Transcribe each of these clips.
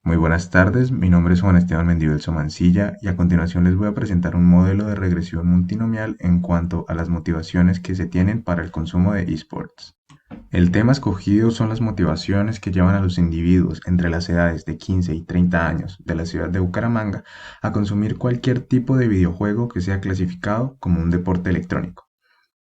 Muy buenas tardes, mi nombre es Juan Esteban Mendivelso Mancilla y a continuación les voy a presentar un modelo de regresión multinomial en cuanto a las motivaciones que se tienen para el consumo de esports. El tema escogido son las motivaciones que llevan a los individuos entre las edades de 15 y 30 años de la ciudad de Bucaramanga a consumir cualquier tipo de videojuego que sea clasificado como un deporte electrónico.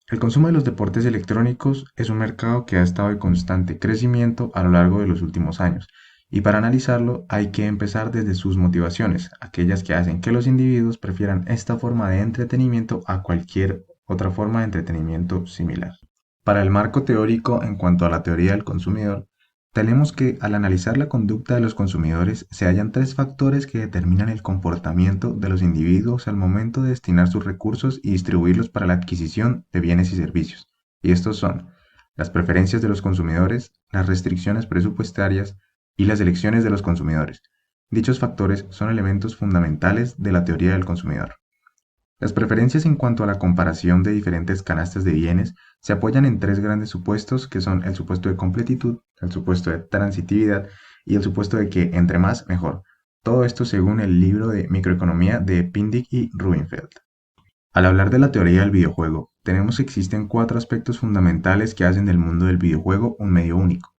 El consumo de los deportes electrónicos es un mercado que ha estado en constante crecimiento a lo largo de los últimos años, y para analizarlo hay que empezar desde sus motivaciones, aquellas que hacen que los individuos prefieran esta forma de entretenimiento a cualquier otra forma de entretenimiento similar. Para el marco teórico en cuanto a la teoría del consumidor, tenemos que al analizar la conducta de los consumidores se hallan tres factores que determinan el comportamiento de los individuos al momento de destinar sus recursos y distribuirlos para la adquisición de bienes y servicios. Y estos son las preferencias de los consumidores, las restricciones presupuestarias y las elecciones de los consumidores. Dichos factores son elementos fundamentales de la teoría del consumidor. Las preferencias en cuanto a la comparación de diferentes canastas de bienes se apoyan en tres grandes supuestos que son el supuesto de completitud, el supuesto de transitividad y el supuesto de que entre más mejor. Todo esto según el libro de microeconomía de Pindick y Rubinfeld. Al hablar de la teoría del videojuego, tenemos que existen cuatro aspectos fundamentales que hacen del mundo del videojuego un medio único: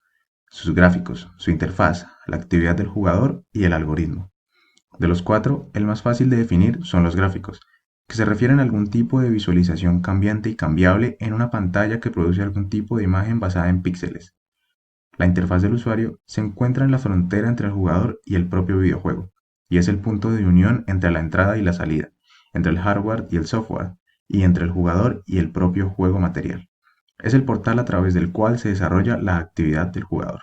sus gráficos, su interfaz, la actividad del jugador y el algoritmo. De los cuatro, el más fácil de definir son los gráficos, que se refieren a algún tipo de visualización cambiante y cambiable en una pantalla que produce algún tipo de imagen basada en píxeles. La interfaz del usuario se encuentra en la frontera entre el jugador y el propio videojuego, y es el punto de unión entre la entrada y la salida, entre el hardware y el software, y entre el jugador y el propio juego material. Es el portal a través del cual se desarrolla la actividad del jugador.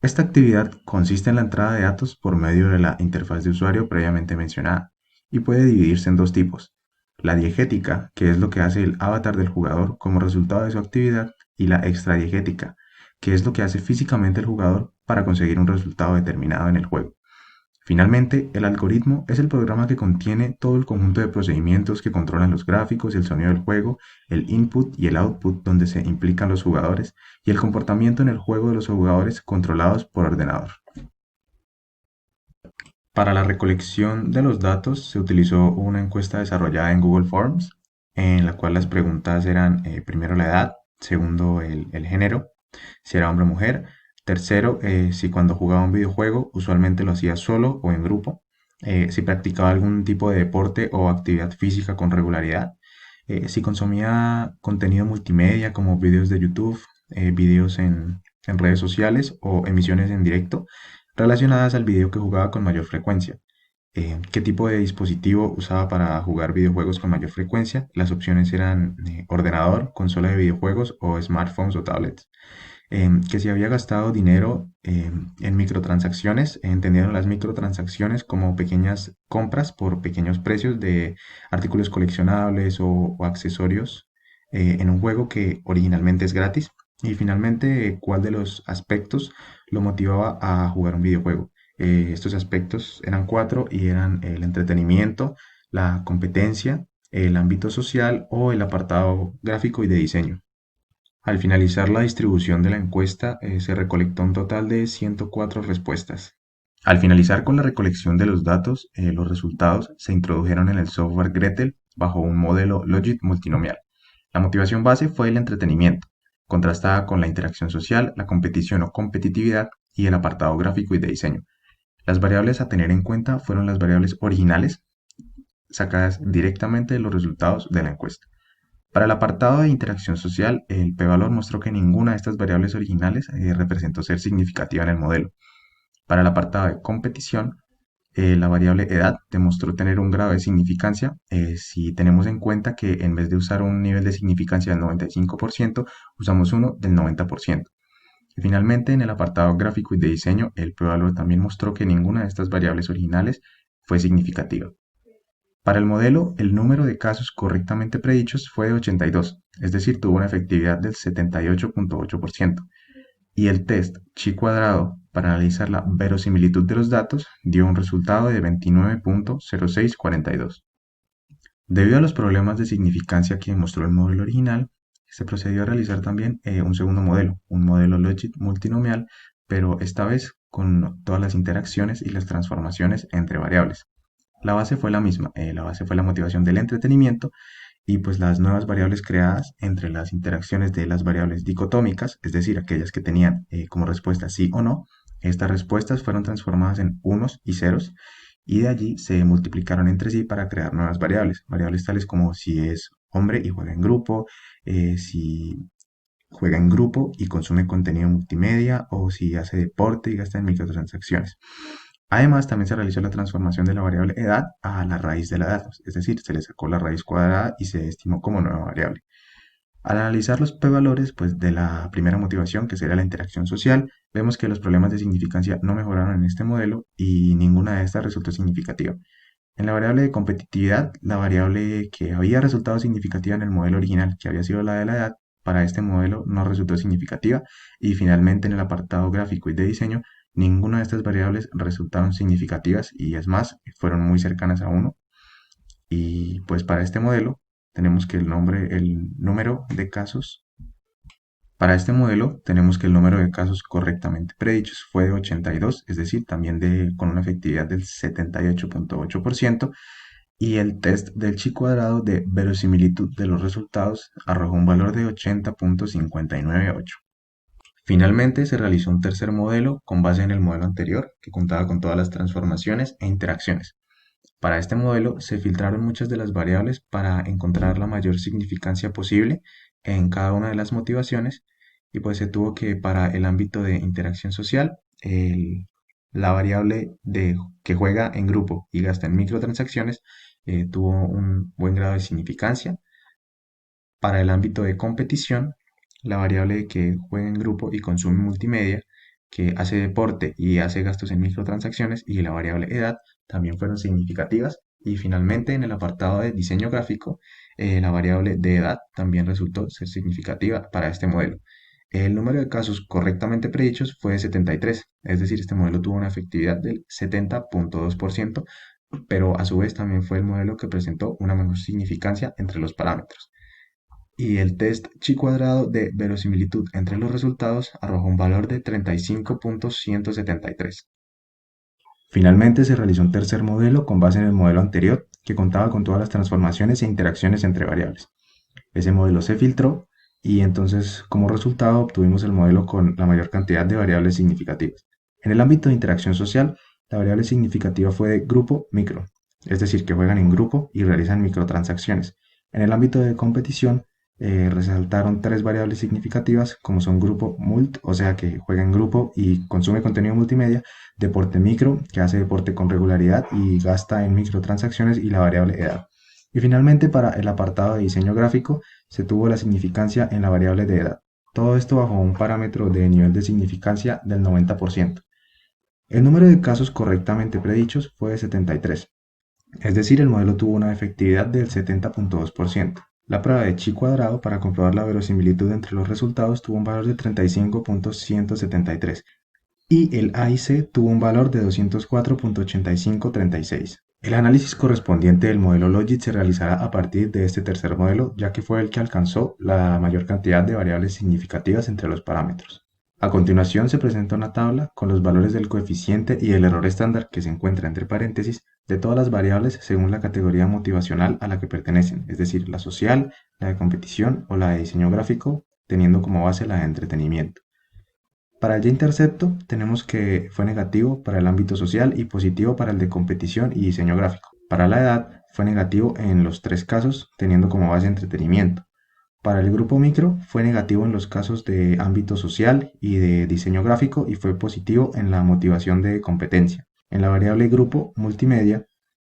Esta actividad consiste en la entrada de datos por medio de la interfaz de usuario previamente mencionada y puede dividirse en dos tipos: la diegética, que es lo que hace el avatar del jugador como resultado de su actividad, y la extradiegética, que es lo que hace físicamente el jugador para conseguir un resultado determinado en el juego. Finalmente, el algoritmo es el programa que contiene todo el conjunto de procedimientos que controlan los gráficos y el sonido del juego, el input y el output donde se implican los jugadores, y el comportamiento en el juego de los jugadores controlados por ordenador. Para la recolección de los datos se utilizó una encuesta desarrollada en Google Forms, en la cual las preguntas eran primero la edad, segundo el género, si era hombre o mujer, tercero si cuando jugaba un videojuego usualmente lo hacía solo o en grupo, si practicaba algún tipo de deporte o actividad física con regularidad, si consumía contenido multimedia como videos de YouTube, videos en redes sociales o emisiones en directo relacionadas al video que jugaba con mayor frecuencia. ¿Qué tipo de dispositivo usaba para jugar videojuegos con mayor frecuencia? Las opciones eran ordenador, consola de videojuegos o smartphones o tablets. Que si había gastado dinero en microtransacciones, entendiendo las microtransacciones como pequeñas compras por pequeños precios de artículos coleccionables o accesorios en un juego que originalmente es gratis. Y finalmente, cuál de los aspectos lo motivaba a jugar un videojuego. Estos aspectos eran cuatro y eran el entretenimiento, la competencia, el ámbito social o el apartado gráfico y de diseño. Al finalizar la distribución de la encuesta, se recolectó un total de 104 respuestas. Al finalizar con la recolección de los datos, los resultados se introdujeron en el software Gretel bajo un modelo Logit multinomial. La motivación base fue el entretenimiento, contrastada con la interacción social, la competición o competitividad y el apartado gráfico y de diseño. Las variables a tener en cuenta fueron las variables originales sacadas directamente de los resultados de la encuesta. Para el apartado de interacción social, el p-valor mostró que ninguna de estas variables originales representó ser significativa en el modelo. Para el apartado de competición, la variable edad demostró tener un grado de significancia si tenemos en cuenta que en vez de usar un nivel de significancia del 95%, usamos uno del 90%. Y finalmente, en el apartado gráfico y de diseño, el p-valor también mostró que ninguna de estas variables originales fue significativa. Para el modelo, el número de casos correctamente predichos fue de 82, es decir, tuvo una efectividad del 78.8%. Y el test chi cuadrado para analizar la verosimilitud de los datos dio un resultado de 29.0642. Debido a los problemas de significancia que mostró el modelo original, se procedió a realizar también un segundo modelo, un modelo Logit multinomial, pero esta vez con todas las interacciones y las transformaciones entre variables. La base fue la misma, la base fue la motivación del entretenimiento y pues las nuevas variables creadas entre las interacciones de las variables dicotómicas, es decir, aquellas que tenían como respuesta sí o no. Estas respuestas fueron transformadas en unos y ceros y de allí se multiplicaron entre sí para crear nuevas variables, variables tales como si es hombre y juega en grupo, si juega en grupo y consume contenido multimedia o si hace deporte y gasta en microtransacciones. Además, también se realizó la transformación de la variable edad a la raíz de la edad, es decir, se le sacó la raíz cuadrada y se estimó como nueva variable. Al analizar los p-valores pues, de la primera motivación, que sería la interacción social, vemos que los problemas de significancia no mejoraron en este modelo y ninguna de estas resultó significativa. En la variable de competitividad, la variable que había resultado significativa en el modelo original, que había sido la de la edad, para este modelo no resultó significativa y finalmente en el apartado gráfico y de diseño, ninguna de estas variables resultaron significativas y es más, fueron muy cercanas a uno. Y pues para este modelo tenemos que el número de casos. Para este modelo tenemos que el número de casos correctamente predichos fue de 82, es decir, también con una efectividad del 78.8%, y el test del chi cuadrado de verosimilitud de los resultados arrojó un valor de 80.598. Finalmente se realizó un tercer modelo con base en el modelo anterior, que contaba con todas las transformaciones e interacciones. Para este modelo se filtraron muchas de las variables para encontrar la mayor significancia posible en cada una de las motivaciones y pues se tuvo que para el ámbito de interacción social, la variable que juega en grupo y gasta en microtransacciones tuvo un buen grado de significancia. Para el ámbito de competición, la variable que juega en grupo y consume multimedia, que hace deporte y hace gastos en microtransacciones, y la variable edad también fueron significativas. Y finalmente, en el apartado de diseño gráfico, la variable de edad también resultó ser significativa para este modelo. El número de casos correctamente predichos fue de 73, es decir, este modelo tuvo una efectividad del 70.2%, pero a su vez también fue el modelo que presentó una menor significancia entre los parámetros. Y el test chi cuadrado de verosimilitud entre los resultados arrojó un valor de 35.173. Finalmente se realizó un tercer modelo con base en el modelo anterior que contaba con todas las transformaciones e interacciones entre variables. Ese modelo se filtró y entonces como resultado obtuvimos el modelo con la mayor cantidad de variables significativas. En el ámbito de interacción social, la variable significativa fue de grupo micro, es decir, que juegan en grupo y realizan microtransacciones. En el ámbito de competición, resaltaron tres variables significativas como son grupo mult, o sea que juega en grupo y consume contenido multimedia, deporte micro, que hace deporte con regularidad y gasta en microtransacciones, y la variable edad. Y finalmente para el apartado de diseño gráfico se tuvo la significancia en la variable de edad. Todo esto bajo un parámetro de nivel de significancia del 90%. El número de casos correctamente predichos fue de 73, es decir, el modelo tuvo una efectividad del 70.2%. La prueba de chi cuadrado para comprobar la verosimilitud entre los resultados tuvo un valor de 35.173 y el A y C tuvo un valor de 204.8536. El análisis correspondiente del modelo Logit se realizará a partir de este tercer modelo, ya que fue el que alcanzó la mayor cantidad de variables significativas entre los parámetros. A continuación se presenta una tabla con los valores del coeficiente y el error estándar que se encuentra entre paréntesis de todas las variables según la categoría motivacional a la que pertenecen, es decir, la social, la de competición o la de diseño gráfico, teniendo como base la de entretenimiento. Para el y-intercepto tenemos que fue negativo para el ámbito social y positivo para el de competición y diseño gráfico. Para la edad fue negativo en los tres casos, teniendo como base entretenimiento. Para el grupo micro fue negativo en los casos de ámbito social y de diseño gráfico y fue positivo en la motivación de competencia. En la variable grupo multimedia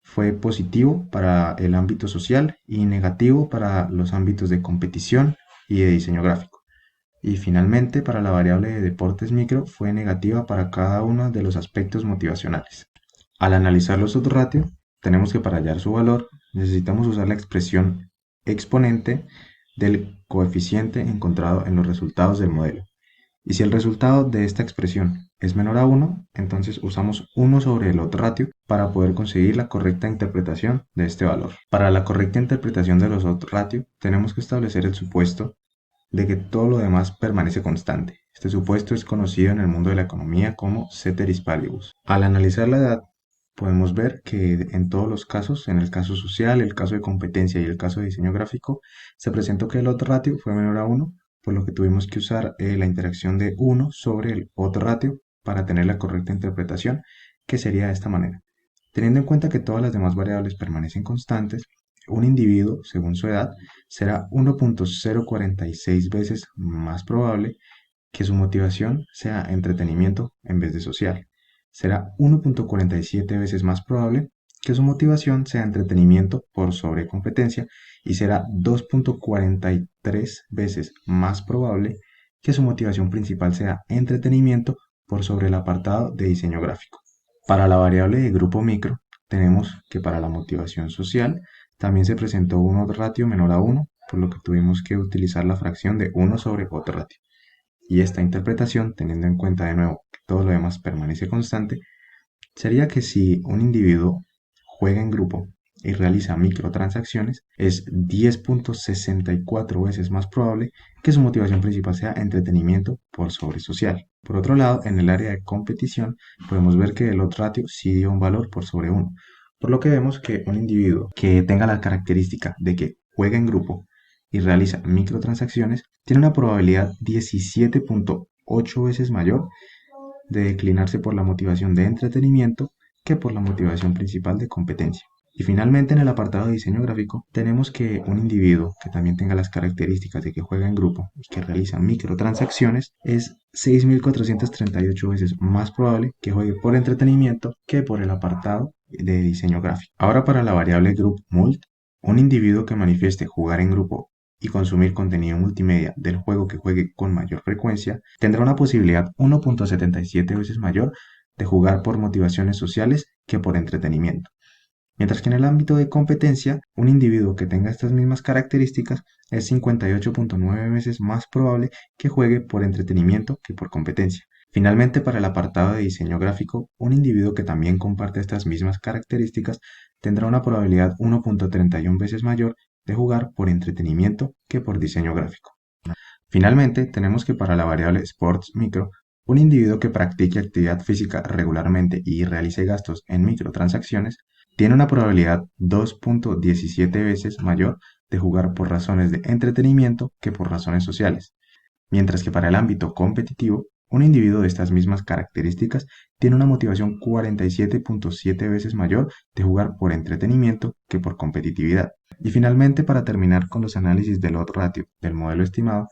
fue positivo para el ámbito social y negativo para los ámbitos de competición y de diseño gráfico. Y finalmente para la variable de deportes micro fue negativa para cada uno de los aspectos motivacionales. Al analizar los subratios, tenemos que para hallar su valor necesitamos usar la expresión exponente del coeficiente encontrado en los resultados del modelo. Y si el resultado de esta expresión es menor a 1, entonces usamos 1 sobre el odds ratio para poder conseguir la correcta interpretación de este valor. Para la correcta interpretación de los odds ratio, tenemos que establecer el supuesto de que todo lo demás permanece constante. Este supuesto es conocido en el mundo de la economía como ceteris paribus. Al analizar la edad, podemos ver que en todos los casos, en el caso social, el caso de competencia y el caso de diseño gráfico, se presentó que el odds ratio fue menor a 1, por lo que tuvimos que usar la interacción de 1 sobre el odds ratio para tener la correcta interpretación, que sería de esta manera. Teniendo en cuenta que todas las demás variables permanecen constantes, un individuo, según su edad, será 1.046 veces más probable que su motivación sea entretenimiento en vez de social. Será 1.47 veces más probable que su motivación sea entretenimiento por sobre competencia y será 2.43 veces más probable que su motivación principal sea entretenimiento por sobre el apartado de diseño gráfico. Para la variable de grupo micro, tenemos que para la motivación social también se presentó un odds ratio menor a 1, por lo que tuvimos que utilizar la fracción de 1 sobre odds ratio. Y esta interpretación, teniendo en cuenta de nuevo que todo lo demás permanece constante, sería que si un individuo juega en grupo y realiza microtransacciones, es 10.64 veces más probable que su motivación principal sea entretenimiento por sobre social. Por otro lado, en el área de competición, podemos ver que el odds ratio sí dio un valor por sobre 1, por lo que vemos que un individuo que tenga la característica de que juega en grupo y realiza microtransacciones tiene una probabilidad 17.8 veces mayor de declinarse por la motivación de entretenimiento que por la motivación principal de competencia. Y finalmente en el apartado de diseño gráfico tenemos que un individuo que también tenga las características de que juega en grupo y que realiza microtransacciones es 6.438 veces más probable que juegue por entretenimiento que por el apartado de diseño gráfico. Ahora para la variable group mult, un individuo que manifieste jugar en grupo y consumir contenido multimedia del juego que juegue con mayor frecuencia, tendrá una posibilidad 1.77 veces mayor de jugar por motivaciones sociales que por entretenimiento. Mientras que en el ámbito de competencia, un individuo que tenga estas mismas características es 58.9 veces más probable que juegue por entretenimiento que por competencia. Finalmente, para el apartado de diseño gráfico, un individuo que también comparte estas mismas características tendrá una probabilidad 1.31 veces mayor de jugar por entretenimiento que por diseño gráfico. Finalmente, tenemos que para la variable Sports Micro, un individuo que practique actividad física regularmente y realice gastos en microtransacciones tiene una probabilidad 2.17 veces mayor de jugar por razones de entretenimiento que por razones sociales, mientras que para el ámbito competitivo, un individuo de estas mismas características tiene una motivación 47.7 veces mayor de jugar por entretenimiento que por competitividad. Y finalmente, para terminar con los análisis del odds ratio del modelo estimado,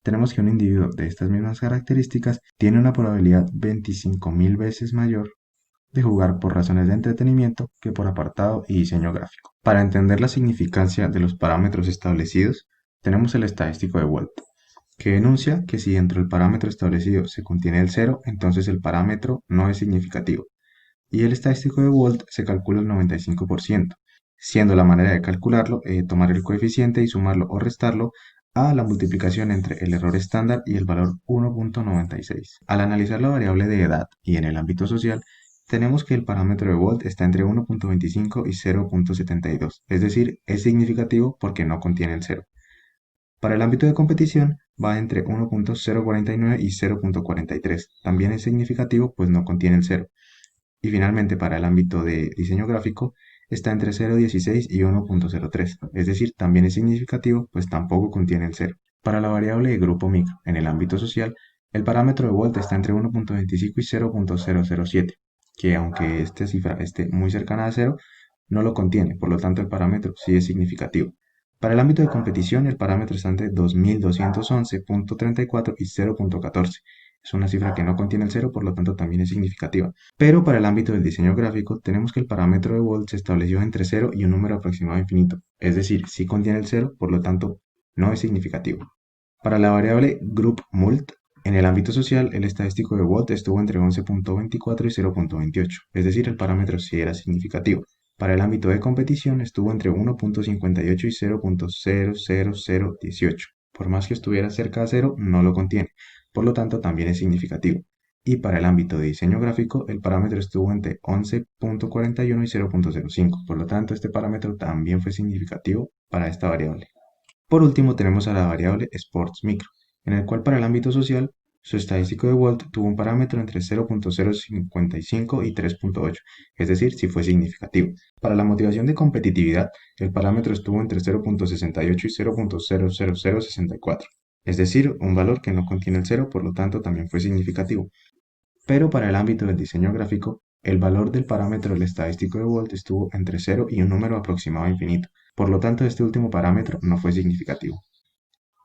tenemos que un individuo de estas mismas características tiene una probabilidad 25.000 veces mayor de jugar por razones de entretenimiento que por apartado y diseño gráfico. Para entender la significancia de los parámetros establecidos, tenemos el estadístico de Wald, que enuncia que si dentro del parámetro establecido se contiene el 0, entonces el parámetro no es significativo. Y el estadístico de Wald se calcula el 95%, siendo la manera de calcularlo tomar el coeficiente y sumarlo o restarlo a la multiplicación entre el error estándar y el valor 1.96. Al analizar la variable de edad y en el ámbito social, tenemos que el parámetro de Wald está entre 1.25 y 0.72, es decir, es significativo porque no contiene el 0. Para el ámbito de competición va entre 1.049 y 0.43, también es significativo pues no contiene el 0. Y finalmente para el ámbito de diseño gráfico está entre 0.16 y 1.03, es decir, también es significativo pues tampoco contiene el 0. Para la variable de grupo micro en el ámbito social, el parámetro de Wald está entre 1.25 y 0.007, que aunque esta cifra esté muy cercana a 0, no lo contiene, por lo tanto el parámetro sí es significativo. Para el ámbito de competición, el parámetro está entre 2211.34 y 0.14. Es una cifra que no contiene el 0, por lo tanto también es significativa. Pero para el ámbito del diseño gráfico, tenemos que el parámetro de Wald se estableció entre 0 y un número aproximado infinito. Es decir, sí contiene el 0, por lo tanto no es significativo. Para la variable groupMult, en el ámbito social, el estadístico de Wald estuvo entre 11.24 y 0.28, es decir, el parámetro sí era significativo. Para el ámbito de competición estuvo entre 1.58 y 0.00018. Por más que estuviera cerca de 0, no lo contiene, por lo tanto también es significativo. Y para el ámbito de diseño gráfico, el parámetro estuvo entre 11.41 y 0.05, por lo tanto este parámetro también fue significativo para esta variable. Por último tenemos a la variable Sports Micro, en el cual para el ámbito social Su estadístico de Walt tuvo un parámetro entre 0.055 y 3.8, es decir, sí fue significativo. Para la motivación de competitividad, el parámetro estuvo entre 0.68 y 0.00064, es decir, un valor que no contiene el cero, por lo tanto también fue significativo. Pero para el ámbito del diseño gráfico, el valor del parámetro del estadístico de Walt estuvo entre 0 y un número aproximado a infinito, por lo tanto este último parámetro no fue significativo.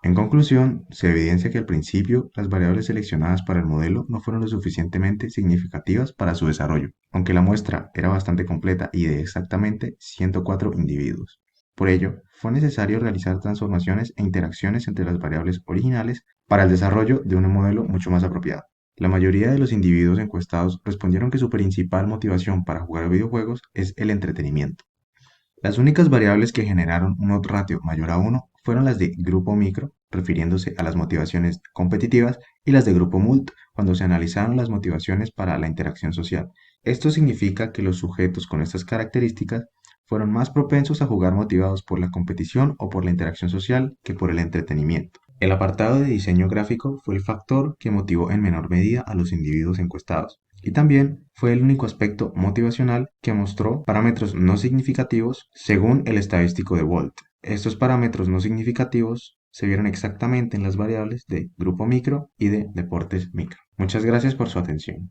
En conclusión, se evidencia que al principio las variables seleccionadas para el modelo no fueron lo suficientemente significativas para su desarrollo, aunque la muestra era bastante completa y de exactamente 104 individuos. Por ello, fue necesario realizar transformaciones e interacciones entre las variables originales para el desarrollo de un modelo mucho más apropiado. La mayoría de los individuos encuestados respondieron que su principal motivación para jugar videojuegos es el entretenimiento. Las únicas variables que generaron un odds ratio mayor a 1 fueron las de grupo micro, refiriéndose a las motivaciones competitivas, y las de grupo mult, cuando se analizaron las motivaciones para la interacción social. Esto significa que los sujetos con estas características fueron más propensos a jugar motivados por la competición o por la interacción social que por el entretenimiento. El apartado de diseño gráfico fue el factor que motivó en menor medida a los individuos encuestados, y también fue el único aspecto motivacional que mostró parámetros no significativos según el estadístico de Walt. Estos parámetros no significativos se vieron exactamente en las variables de grupo micro y de deportes micro. Muchas gracias por su atención.